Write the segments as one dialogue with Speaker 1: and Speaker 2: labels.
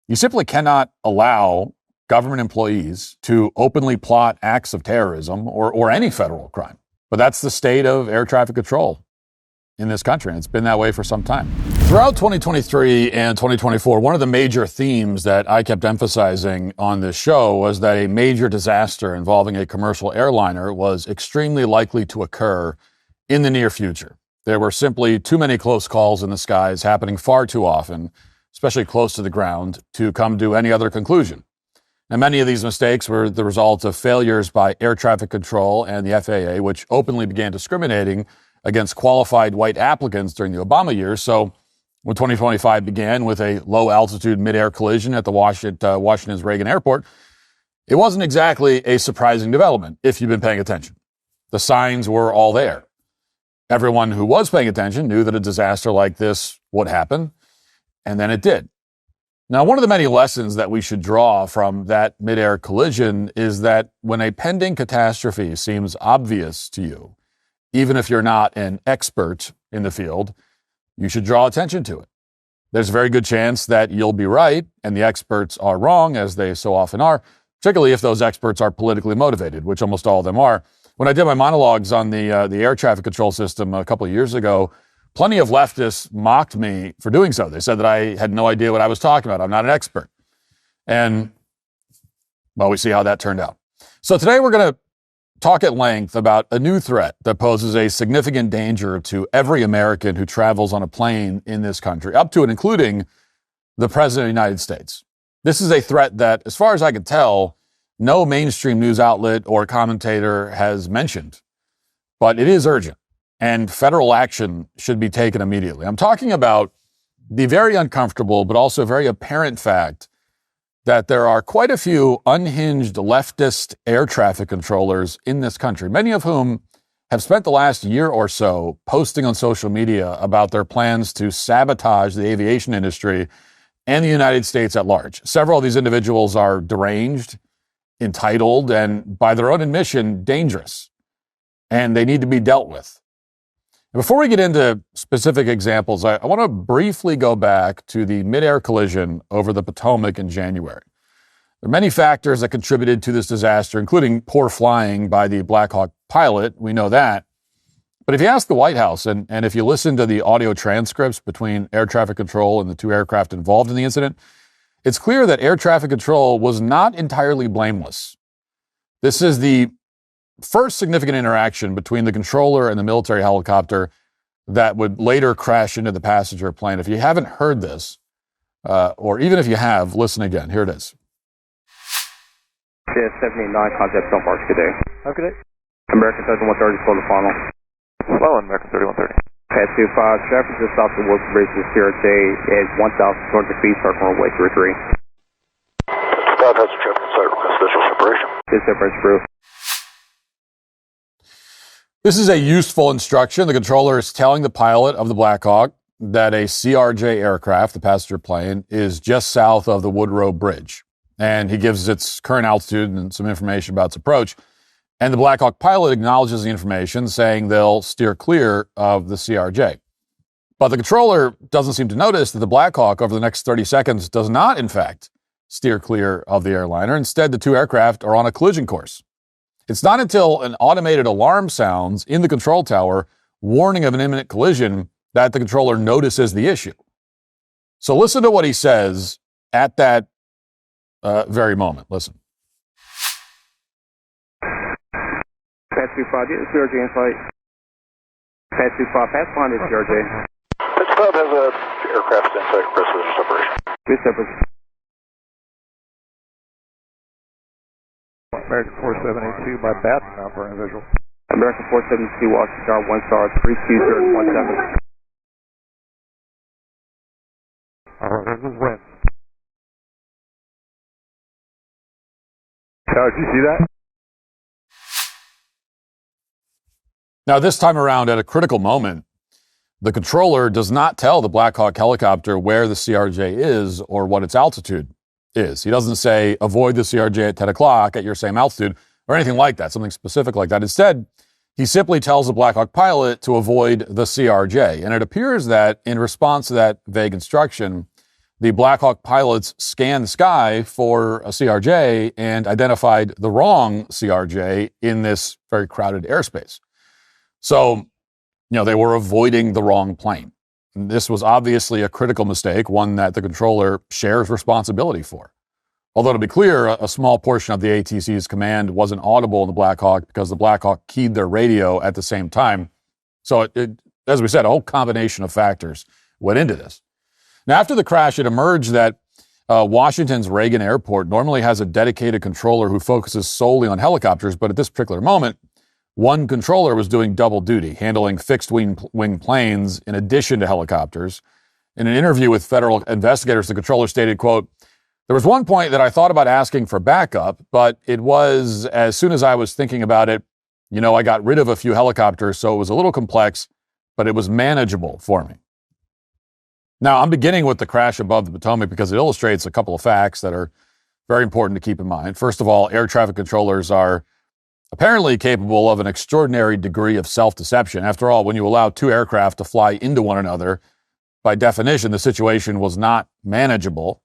Speaker 1: You simply cannot allow government employees to openly plot acts of terrorism or any federal crime. But that's the state of air traffic control in this country, and it's been that way for some time. Throughout 2023 and 2024, one of the major themes that I kept emphasizing on this show was that a major disaster involving a commercial airliner was extremely likely to occur in the near future. There were simply too many close calls in the skies happening far too often, especially close to the ground, to come to any other conclusion. Now, many of these mistakes were the result of failures by air traffic control and the FAA, which openly began discriminating against qualified white applicants during the Obama years. So when 2025 began with a low-altitude mid-air collision at the Washington's Reagan Airport, it wasn't exactly a surprising development if you've been paying attention. The signs were all there. Everyone who was paying attention knew that a disaster like this would happen, and then it did. Now, one of the many lessons that we should draw from that mid-air collision is that when a pending catastrophe seems obvious to you, even if you're not an expert in the field, you should draw attention to it. There's a very good chance that you'll be right and the experts are wrong, as they so often are, particularly if those experts are politically motivated, which almost all of them are. When I did my monologues on the air traffic control system a couple of years ago, plenty of leftists mocked me for doing so. They said that I had no idea what I was talking about. I'm not an expert. And, well, we see how that turned out. So today we're going to talk at length about a new threat that poses a significant danger to every American who travels on a plane in this country, up to and including the President of the United States. This is a threat that, as far as I can tell, no mainstream news outlet or commentator has mentioned, but it is urgent. And federal action should be taken immediately. I'm talking about the very uncomfortable, but also very apparent fact that there are quite a few unhinged leftist air traffic controllers in this country, many of whom have spent the last year or so posting on social media about their plans to sabotage the aviation industry and the United States at large. Several of these individuals are deranged, entitled, and by their own admission, dangerous, and they need to be dealt with. Before we get into specific examples, I want to briefly go back to the mid-air collision over the Potomac in January. There are many factors that contributed to this disaster, including poor flying by the Black Hawk pilot. We know that. But if you ask the White House, and if you listen to the audio transcripts between air traffic control and the two aircraft involved in the incident, it's clear that air traffic control was not entirely blameless. This is the first significant interaction between the controller and the military helicopter that would later crash into the passenger plane. If you haven't heard this, or even if you have, listen again. Here it is.
Speaker 2: 789, contact Don't Marks, good day.
Speaker 3: Have a good day.
Speaker 2: American 3130, slow to final.
Speaker 3: Slow, American 3130.
Speaker 2: Pass 25, traffic just off the Wilson Bridge to CRJ at 1,200 feet, start runway 33.
Speaker 3: 5 has a traffic in sight, request visual separation.
Speaker 2: Good separation, approved.
Speaker 1: This is a useful instruction. The controller is telling the pilot of the Black Hawk that a CRJ aircraft, the passenger plane, is just south of the Woodrow Bridge. And he gives its current altitude and some information about its approach. And the Black Hawk pilot acknowledges the information, saying they'll steer clear of the CRJ. But the controller doesn't seem to notice that the Black Hawk over the next 30 seconds does not, in fact, steer clear of the airliner. Instead, the two aircraft are on a collision course. It's not until an automated alarm sounds in the control tower, warning of an imminent collision, that the controller notices the issue. So listen to what he says at that very moment. Listen.
Speaker 2: Pass 25, get the CRJ in sight. Pass 25, pass behind the CRJ.
Speaker 3: Pass 5 has a aircraft in sight, request visual separation.
Speaker 2: Good separation.
Speaker 3: American 4782 by Baton now for a visual.
Speaker 2: American 472, Washington Star, 1 star, 32017.
Speaker 3: This is wind. Did you see that?
Speaker 1: Now, this time around, at a critical moment, the controller does not tell the Black Hawk helicopter where the CRJ is or what its altitude is. He doesn't say, avoid the CRJ at 10 o'clock at your same altitude or anything like that, something specific like that. Instead, he simply tells the Black Hawk pilot to avoid the CRJ. And it appears that in response to that vague instruction, the Black Hawk pilots scanned the sky for a CRJ and identified the wrong CRJ in this very crowded airspace. So, they were avoiding the wrong plane. And this was obviously a critical mistake, one that the controller shares responsibility for. Although, to be clear, a small portion of the ATC's command wasn't audible in the Black Hawk because the Black Hawk keyed their radio at the same time. So, as we said, a whole combination of factors went into this. Now, after the crash, it emerged that Washington's Reagan Airport normally has a dedicated controller who focuses solely on helicopters, but at this particular moment, one controller was doing double duty, handling fixed-wing planes in addition to helicopters. In an interview with federal investigators, the controller stated, quote, "There was one point that I thought about asking for backup, but it was, as soon as I was thinking about it, I got rid of a few helicopters, so it was a little complex, but it was manageable for me." Now, I'm beginning with the crash above the Potomac because it illustrates a couple of facts that are very important to keep in mind. First of all, air traffic controllers are apparently capable of an extraordinary degree of self-deception. After all, when you allow two aircraft to fly into one another, by definition, the situation was not manageable.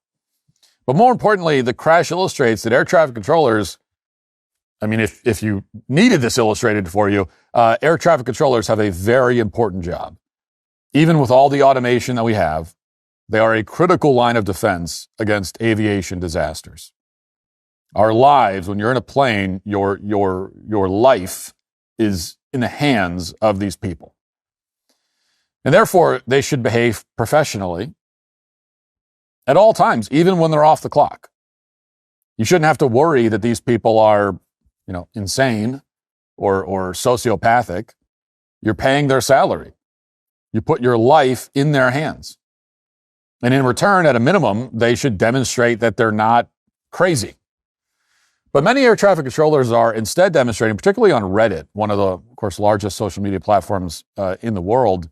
Speaker 1: But more importantly, the crash illustrates that air traffic controllers, if you needed this illustrated for you, air traffic controllers have a very important job. Even with all the automation that we have, they are a critical line of defense against aviation disasters. Our lives, when you're in a plane, your life is in the hands of these people. And therefore, they should behave professionally at all times, even when they're off the clock. You shouldn't have to worry that these people are, insane or sociopathic. You're paying their salary. You put your life in their hands. And in return, at a minimum, they should demonstrate that they're not crazy. But many air traffic controllers are instead demonstrating, particularly on Reddit, one of the, of course, largest social media platforms in the world,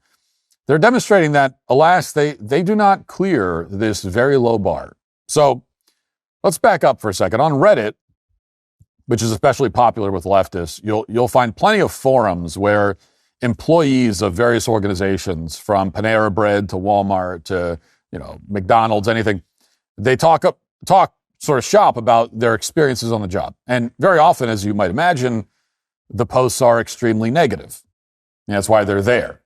Speaker 1: they're demonstrating that, alas, they do not clear this very low bar. So let's back up for a second. On Reddit, which is especially popular with leftists, you'll find plenty of forums where employees of various organizations, from Panera Bread to Walmart to McDonald's, anything, they talk sort of shop about their experiences on the job. And very often, as you might imagine, the posts are extremely negative. And that's why they're there.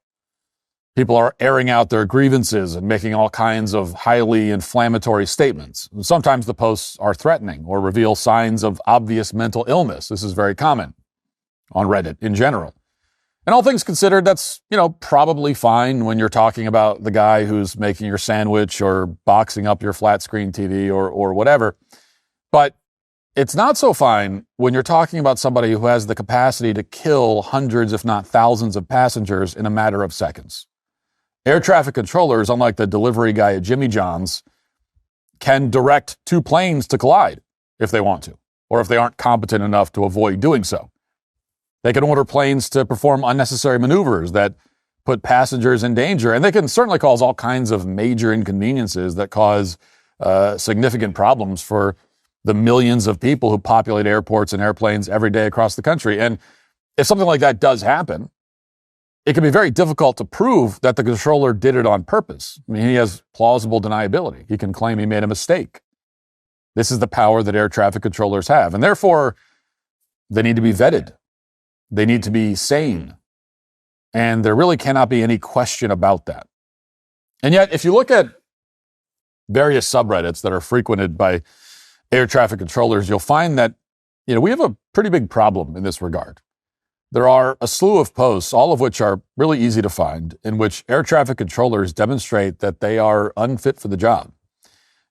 Speaker 1: People are airing out their grievances and making all kinds of highly inflammatory statements. Sometimes the posts are threatening or reveal signs of obvious mental illness. This is very common on Reddit in general. And all things considered, that's, probably fine when you're talking about the guy who's making your sandwich or boxing up your flat screen TV or whatever. But it's not so fine when you're talking about somebody who has the capacity to kill hundreds, if not thousands, of passengers in a matter of seconds. Air traffic controllers, unlike the delivery guy at Jimmy John's, can direct two planes to collide if they want to, or if they aren't competent enough to avoid doing so. They can order planes to perform unnecessary maneuvers that put passengers in danger, and they can certainly cause all kinds of major inconveniences that cause significant problems for the millions of people who populate airports and airplanes every day across the country. And if something like that does happen, it can be very difficult to prove that the controller did it on purpose. He has plausible deniability. He can claim he made a mistake. This is the power that air traffic controllers have, and therefore they need to be vetted. They need to be sane. And there really cannot be any question about that. And yet, if you look at various subreddits that are frequented by air traffic controllers, you'll find that, we have a pretty big problem in this regard. There are a slew of posts, all of which are really easy to find, in which air traffic controllers demonstrate that they are unfit for the job.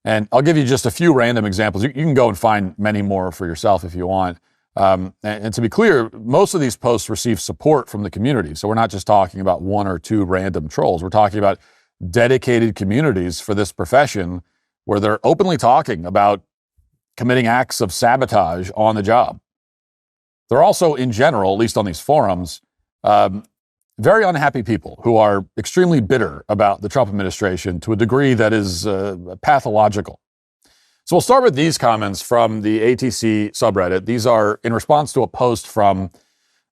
Speaker 1: And I'll give you just a few random examples. You can go and find many more for yourself if you want. And to be clear, most of these posts receive support from the community. So we're not just talking about one or two random trolls. We're talking about dedicated communities for this profession where they're openly talking about committing acts of sabotage on the job. They're also, in general, at least on these forums, very unhappy people who are extremely bitter about the Trump administration to a degree that is pathological. So we'll start with these comments from the ATC subreddit. These are in response to a post from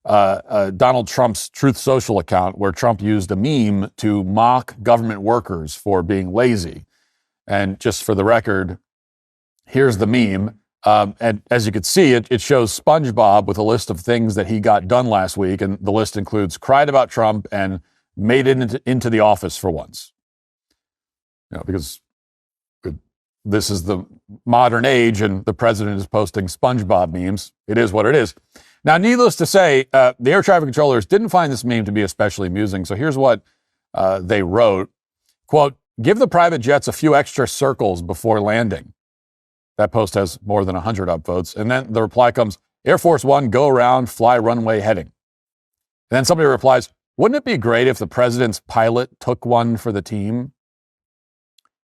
Speaker 1: Donald Trump's Truth Social account, where Trump used a meme to mock government workers for being lazy. And just for the record, here's the meme. And as you can see, it shows SpongeBob with a list of things that he got done last week. And the list includes cried about Trump and made it into the office for once. Because this is the modern age and the president is posting SpongeBob memes. It is what it is. Now, needless to say, the air traffic controllers didn't find this meme to be especially amusing. So here's what they wrote. Quote, give the private jets a few extra circles before landing. That post has more than 100 upvotes. And then the reply comes, Air Force One, go around, fly runway heading. And then somebody replies, wouldn't it be great if the president's pilot took one for the team?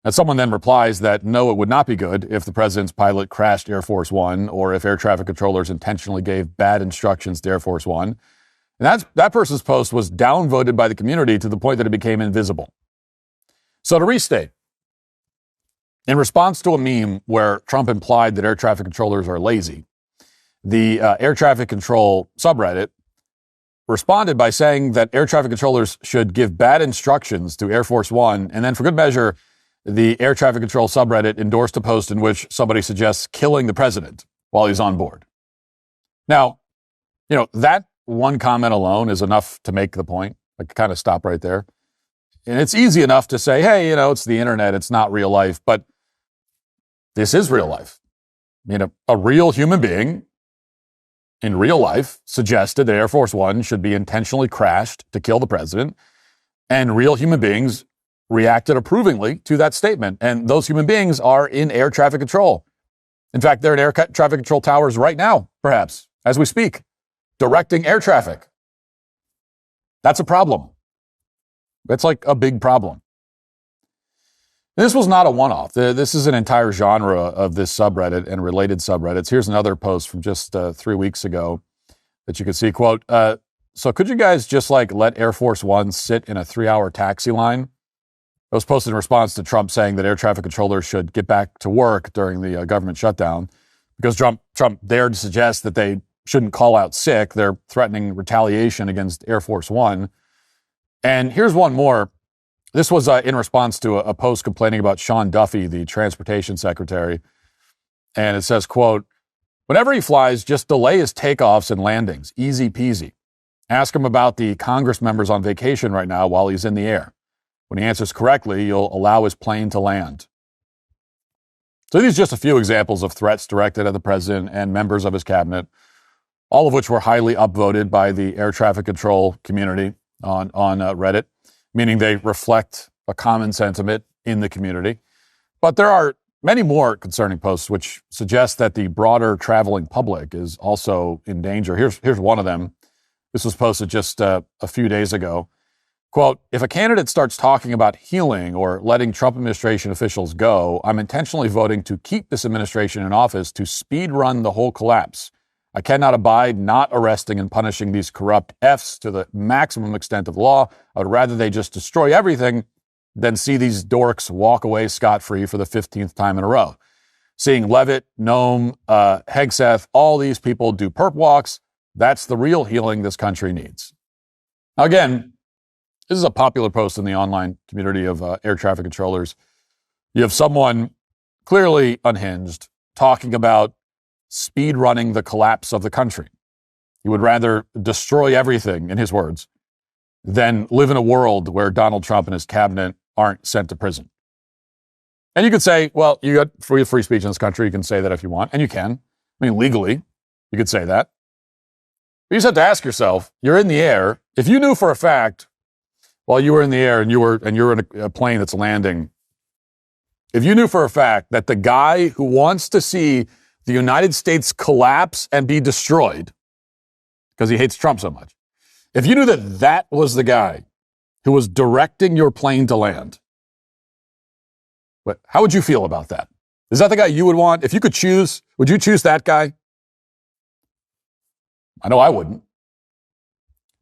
Speaker 1: And someone then replies that no, it would not be good if the president's pilot crashed Air Force One or if air traffic controllers intentionally gave bad instructions to Air Force One. And that person's post was downvoted by the community to the point that it became invisible. So to restate, in response to a meme where Trump implied that air traffic controllers are lazy, the air traffic control subreddit responded by saying that air traffic controllers should give bad instructions to Air Force One, and then for good measure, the air traffic control subreddit endorsed a post in which somebody suggests killing the president while he's on board. Now, that one comment alone is enough to make the point. I could kind of stop right there. And it's easy enough to say, hey, it's the internet, it's not real life, but this is real life. A real human being in real life suggested that Air Force One should be intentionally crashed to kill the president, and real human beings reacted approvingly to that statement. And those human beings are in air traffic control. In fact, they're in air traffic control towers right now, perhaps, as we speak, directing air traffic. That's a problem. That's like a big problem. This was not a one-off. This is an entire genre of this subreddit and related subreddits. Here's another post from just 3 weeks ago that you can see, quote, so could you guys just let Air Force One sit in a 3-hour taxi line? It was posted in response to Trump saying that air traffic controllers should get back to work during the government shutdown because Trump dared to suggest that they shouldn't call out sick. They're threatening retaliation against Air Force One. And here's one more. This was in response to a post complaining about Sean Duffy, the transportation secretary. And it says, quote, whenever he flies, just delay his takeoffs and landings. Easy peasy. Ask him about the Congress members on vacation right now while he's in the air. When he answers correctly, you'll allow his plane to land. So these are just a few examples of threats directed at the president and members of his cabinet, all of which were highly upvoted by the air traffic control community on Reddit, meaning they reflect a common sentiment in the community. But there are many more concerning posts which suggest that the broader traveling public is also in danger. Here's one of them. This was posted just a few days ago. Quote, if a candidate starts talking about healing or letting Trump administration officials go, I'm intentionally voting to keep this administration in office to speed run the whole collapse. I cannot abide not arresting and punishing these corrupt Fs to the maximum extent of law. I would rather they just destroy everything than see these dorks walk away scot-free for the 15th time in a row. Seeing Levitt, Noam, Hegseth, all these people do perp walks, that's the real healing this country needs. Now, again, this is a popular post in the online community of air traffic controllers. You have someone clearly unhinged talking about speed running the collapse of the country. He would rather destroy everything, in his words, than live in a world where Donald Trump and his cabinet aren't sent to prison. And you could say, well, you got free speech in this country. You can say that if you want, and you can. I mean, legally, you could say that. But you just have to ask yourself, you're in the air. If you knew for a fact, while you were in the air and you're in a plane that's landing, if you knew for a fact that the guy who wants to see the United States collapse and be destroyed because he hates Trump so much, if you knew that that was the guy who was directing your plane to land, how would you feel about that? Is that the guy you would want? If you could choose, would you choose that guy? I know I wouldn't.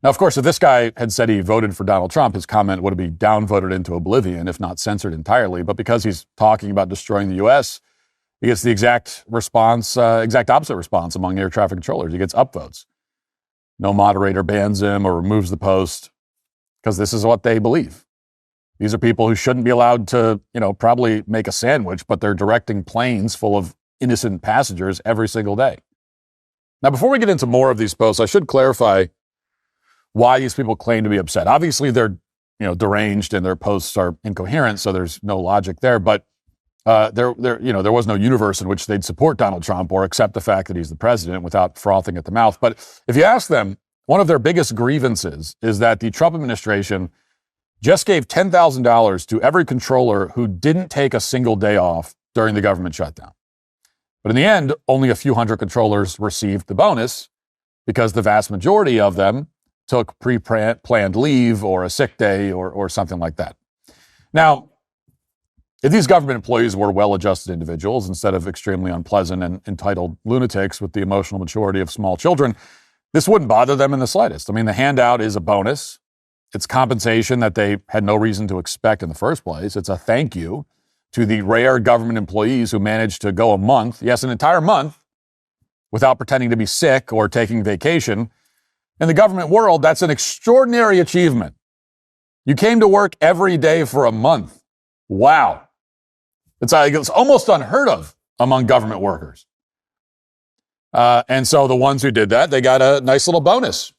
Speaker 1: Now, of course, if this guy had said he voted for Donald Trump, his comment would be downvoted into oblivion, if not censored entirely. But because he's talking about destroying the U.S., he gets the exact opposite response among air traffic controllers. He gets upvotes. No moderator bans him or removes the post because this is what they believe. These are people who shouldn't be allowed to, probably make a sandwich, but they're directing planes full of innocent passengers every single day. Now, before we get into more of these posts, I should clarify why these people claim to be upset. Obviously, they're, deranged and their posts are incoherent, so there's no logic there. But there was no universe in which they'd support Donald Trump or accept the fact that he's the president without frothing at the mouth. But if you ask them, one of their biggest grievances is that the Trump administration just gave $10,000 to every controller who didn't take a single day off during the government shutdown. But in the end, only a few hundred controllers received the bonus because the vast majority of them took pre-planned leave or a sick day or something like that. Now, if these government employees were well-adjusted individuals instead of extremely unpleasant and entitled lunatics with the emotional maturity of small children, this wouldn't bother them in the slightest. I mean, the handout is a bonus. It's compensation that they had no reason to expect in the first place. It's a thank you to the rare government employees who managed to go a month, yes, an entire month, without pretending to be sick or taking vacation. In the government world, that's an extraordinary achievement. You came to work every day for a month. Wow. It's almost unheard of among government workers. And so the ones who did that, they got a nice little bonus.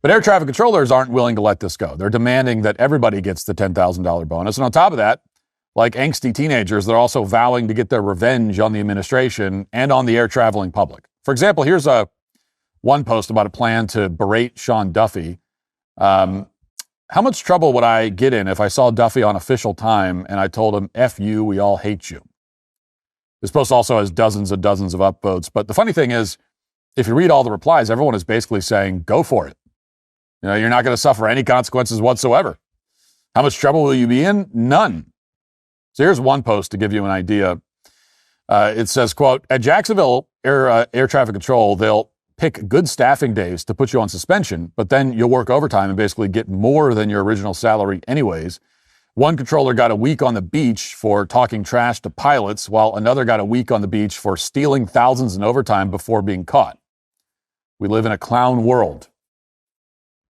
Speaker 1: But air traffic controllers aren't willing to let this go. They're demanding that everybody gets the $10,000 bonus. And on top of that, like angsty teenagers, they're also vowing to get their revenge on the administration and on the air traveling public. For example, here's one post about a plan to berate Sean Duffy. How much trouble would I get in if I saw Duffy on official time and I told him, F you, we all hate you? This post also has dozens and dozens of upvotes. But the funny thing is, if you read all the replies, everyone is basically saying, go for it. You're not going to suffer any consequences whatsoever. How much trouble will you be in? None. So here's one post to give you an idea. It says, quote, at Jacksonville Air Traffic Control, they'll pick good staffing days to put you on suspension, but then you'll work overtime and basically get more than your original salary anyways. One controller got a week on the beach for talking trash to pilots, while another got a week on the beach for stealing thousands in overtime before being caught. We live in a clown world.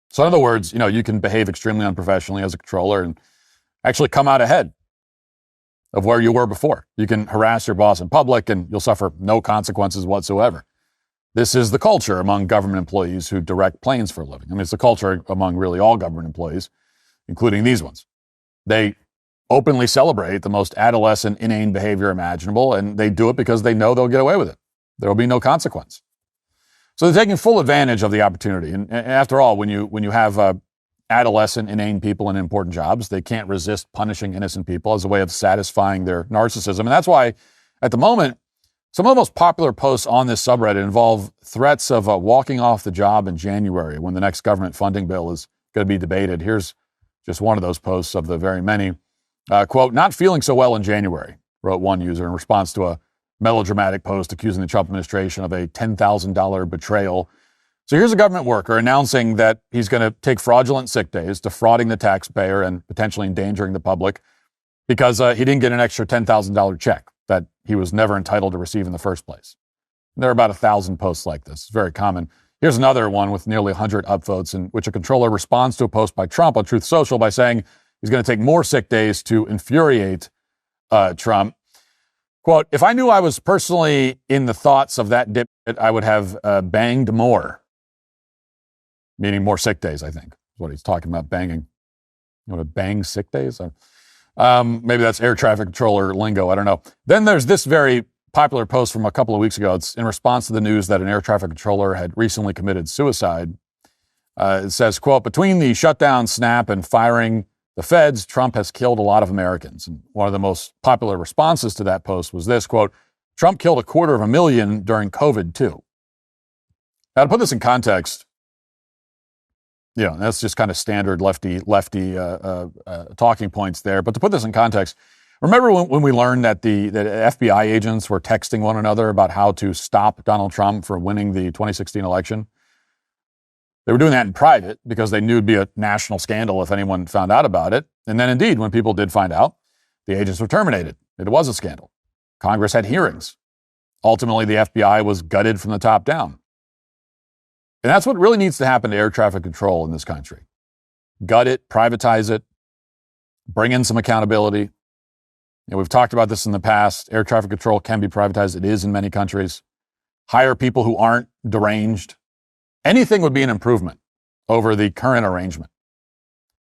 Speaker 1: So in other words, you can behave extremely unprofessionally as a controller and actually come out ahead of where you were before. You can harass your boss in public and you'll suffer no consequences whatsoever. This is the culture among government employees who direct planes for a living. I mean, it's the culture among really all government employees, including these ones. They openly celebrate the most adolescent, inane behavior imaginable, and they do it because they know they'll get away with it. There will be no consequence. So they're taking full advantage of the opportunity. And after all, when you have adolescent, inane people in important jobs, they can't resist punishing innocent people as a way of satisfying their narcissism. And that's why, at the moment, some of the most popular posts on this subreddit involve threats of walking off the job in January when the next government funding bill is going to be debated. Here's just one of those posts of the very many. Quote, not feeling so well in January, wrote one user in response to a melodramatic post accusing the Trump administration of a $10,000 betrayal. So here's a government worker announcing that he's going to take fraudulent sick days, defrauding the taxpayer and potentially endangering the public because he didn't get an extra $10,000 check that he was never entitled to receive in the first place. And there are about 1,000 posts like this. It's very common. Here's another one with nearly 100 upvotes in which a controller responds to a post by Trump on Truth Social by saying he's going to take more sick days to infuriate Trump. Quote, if I knew I was personally in the thoughts of that dipshit, I would have banged more. Meaning more sick days, I think, is what he's talking about, banging. You want to bang sick days? Maybe that's air traffic controller lingo. I don't know. Then there's this very popular post from a couple of weeks ago. It's in response to the news that an air traffic controller had recently committed suicide. It says, quote, between the shutdown snap and firing the feds, Trump has killed a lot of Americans. And one of the most popular responses to that post was this, quote, Trump killed 250,000 during COVID too. Now to put this in context, that's just kind of standard lefty talking points there. But to put this in context, remember when we learned that that FBI agents were texting one another about how to stop Donald Trump from winning the 2016 election? They were doing that in private because they knew it'd be a national scandal if anyone found out about it. And then indeed, when people did find out, the agents were terminated. It was a scandal. Congress had hearings. Ultimately, the FBI was gutted from the top down. And that's what really needs to happen to air traffic control in this country. Gut it, privatize it, bring in some accountability. We've talked about this in the past. Air traffic control can be privatized. It is in many countries. Hire people who aren't deranged. Anything would be an improvement over the current arrangement.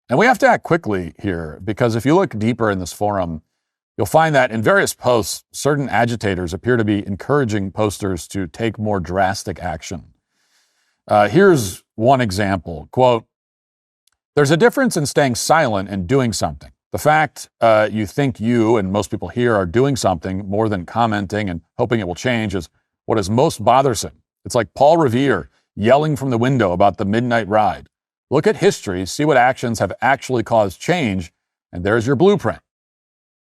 Speaker 1: And we have to act quickly here, because if you look deeper in this forum, you'll find that in various posts, certain agitators appear to be encouraging posters to take more drastic action. Here's one example. Quote, "There's a difference in staying silent and doing something. The fact you think you and most people here are doing something more than commenting and hoping it will change is what is most bothersome. It's like Paul Revere yelling from the window about the midnight ride. Look at history, see what actions have actually caused change, and there's your blueprint.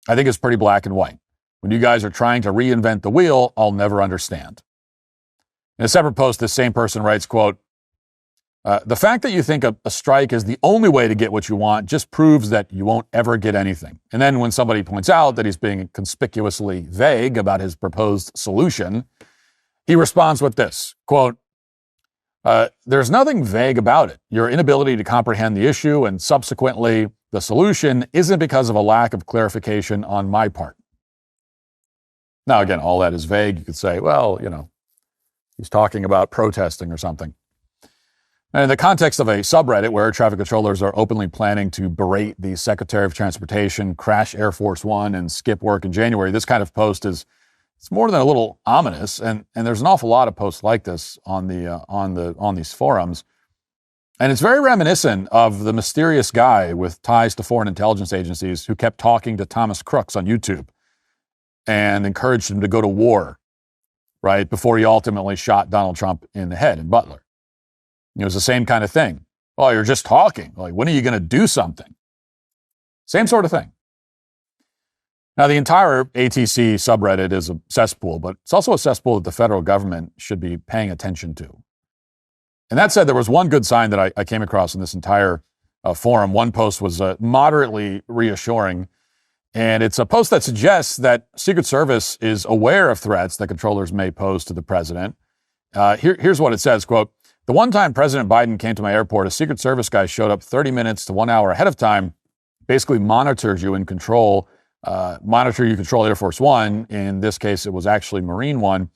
Speaker 1: I think it's pretty black and white. When you guys are trying to reinvent the wheel, I'll never understand." In a separate post, this same person writes, quote, "The fact that you think a strike is the only way to get what you want just proves that you won't ever get anything." And then when somebody points out that he's being conspicuously vague about his proposed solution, he responds with this, quote, "There's nothing vague about it. Your inability to comprehend the issue and subsequently the solution isn't because of a lack of clarification on my part." Now, again, all that is vague. You could say, well, he's talking about protesting or something. And in the context of a subreddit where air traffic controllers are openly planning to berate the Secretary of Transportation, crash Air Force One, and skip work in January, this kind of post it's more than a little ominous. And there's an awful lot of posts like this on these forums. And it's very reminiscent of the mysterious guy with ties to foreign intelligence agencies who kept talking to Thomas Crooks on YouTube and encouraged him to go to war, right, before he ultimately shot Donald Trump in the head in Butler. It was the same kind of thing. "Oh, you're just talking. Like, when are you going to do something?" Same sort of thing. Now, the entire ATC subreddit is a cesspool, but it's also a cesspool that the federal government should be paying attention to. And that said, there was one good sign that I came across in this entire forum. One post was moderately reassuring, and it's a post that suggests that Secret Service is aware of threats that controllers may pose to the president. Here's what it says, quote, "The one time President Biden came to my airport, a Secret Service guy showed up 30 minutes to 1 hour ahead of time, basically monitors you control Air Force One. In this case, it was actually Marine One.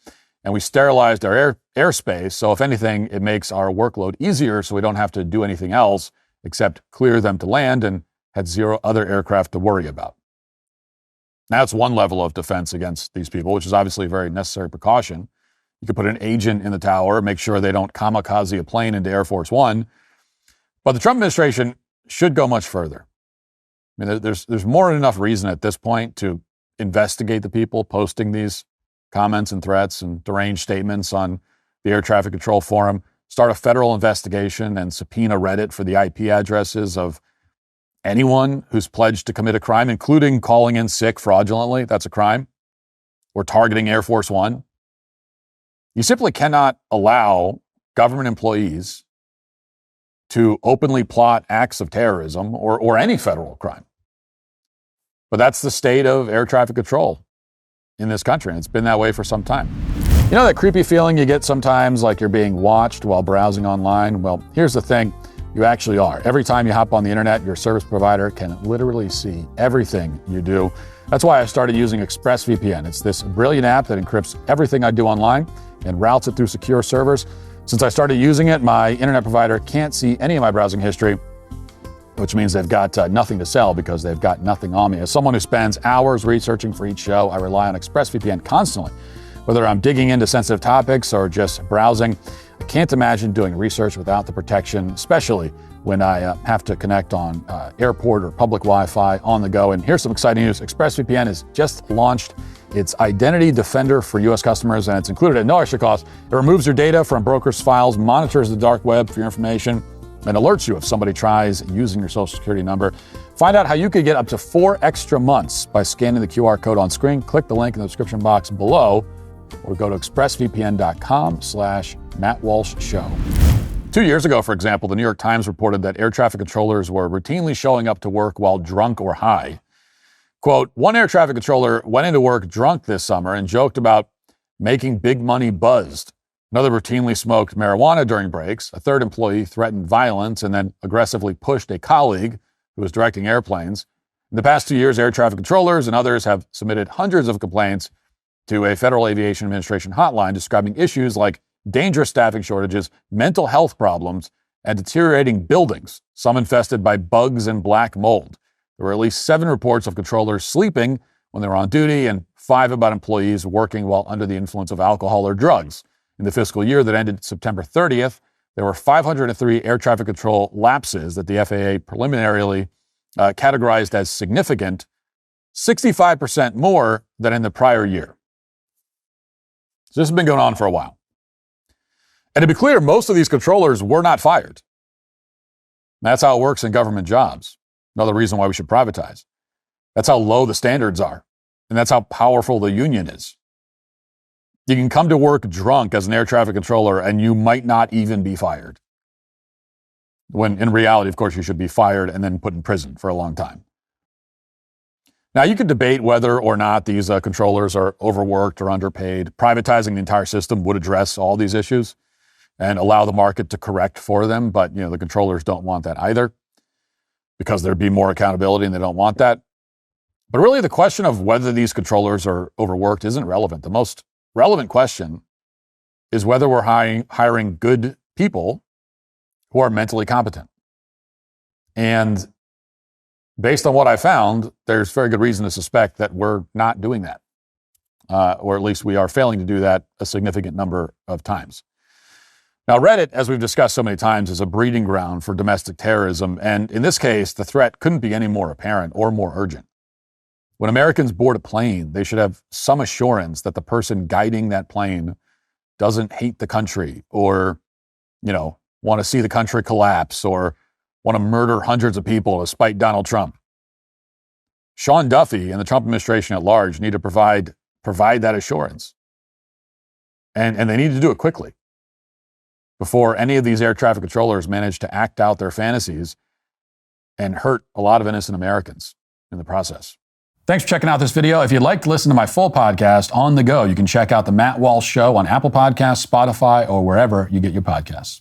Speaker 1: And we sterilized our airspace. So if anything, it makes our workload easier so we don't have to do anything else except clear them to land and had zero other aircraft to worry about." Now, it's one level of defense against these people, which is obviously a very necessary precaution. You could put an agent in the tower, make sure they don't kamikaze a plane into Air Force One. But the Trump administration should go much further. I mean, there's more than enough reason at this point to investigate the people posting these comments and threats and deranged statements on the air traffic control forum, start a federal investigation and subpoena Reddit for the IP addresses of anyone who's pledged to commit a crime, including calling in sick fraudulently. That's a crime. Or targeting Air Force One. You simply cannot allow government employees to openly plot acts of terrorism or any federal crime. But that's the state of air traffic control in this country, and it's been that way for some time. You know that creepy feeling you get sometimes like you're being watched while browsing online? Well, here's the thing. You actually are. Every time you hop on the internet, your service provider can literally see everything you do. That's why I started using ExpressVPN. It's this brilliant app that encrypts everything I do online and routes it through secure servers. Since I started using it, my internet provider can't see any of my browsing history, which means they've got nothing to sell because they've got nothing on me. As someone who spends hours researching for each show, I rely on ExpressVPN constantly. Whether I'm digging into sensitive topics or just browsing, I can't imagine doing research without the protection, especially when I have to connect on airport or public Wi-Fi on the go. And here's some exciting news. ExpressVPN has just launched its Identity Defender for U.S. customers, and it's included at no extra cost. It removes your data from brokers' files, monitors the dark web for your information, and alerts you if somebody tries using your social security number. Find out how you could get up to 4 extra months by scanning the QR code on screen. Click the link in the description box below or go to expressvpn.com/Matt Walsh Show. 2 years ago, for example, the New York Times reported that air traffic controllers were routinely showing up to work while drunk or high. Quote, "One air traffic controller went into work drunk this summer and joked about making big money buzzed. Another routinely smoked marijuana during breaks. A third employee threatened violence and then aggressively pushed a colleague who was directing airplanes. In the past 2 years, air traffic controllers and others have submitted hundreds of complaints to a Federal Aviation Administration hotline describing issues like dangerous staffing shortages, mental health problems, and deteriorating buildings, some infested by bugs and black mold. There were at least 7 reports of controllers sleeping when they were on duty and 5 about employees working while under the influence of alcohol or drugs. In the fiscal year that ended September 30th, there were 503 air traffic control lapses that the FAA preliminarily categorized as significant, 65% more than in the prior year. So this has been going on for a while. And to be clear, most of these controllers were not fired. That's how it works in government jobs. Another reason why we should privatize. That's how low the standards are. And that's how powerful the union is. You can come to work drunk as an air traffic controller and you might not even be fired. When in reality, of course, you should be fired and then put in prison for a long time. Now, you could debate whether or not these controllers are overworked or underpaid. Privatizing the entire system would address all these issues and allow the market to correct for them. But, the controllers don't want that either because there'd be more accountability and they don't want that. But really, the question of whether these controllers are overworked isn't relevant. The most relevant question is whether we're hiring good people who are mentally competent. And based on what I found, there's very good reason to suspect that we're not doing that. Or at least we are failing to do that a significant number of times. Now, Reddit, as we've discussed so many times, is a breeding ground for domestic terrorism. And in this case, the threat couldn't be any more apparent or more urgent. When Americans board a plane, they should have some assurance that the person guiding that plane doesn't hate the country or, want to see the country collapse or want to murder hundreds of people to spite Donald Trump. Sean Duffy and the Trump administration at large need to provide that assurance. And they need to do it quickly before any of these air traffic controllers manage to act out their fantasies and hurt a lot of innocent Americans in the process. Thanks for checking out this video. If you'd like to listen to my full podcast on the go, you can check out The Matt Walsh Show on Apple Podcasts, Spotify, or wherever you get your podcasts.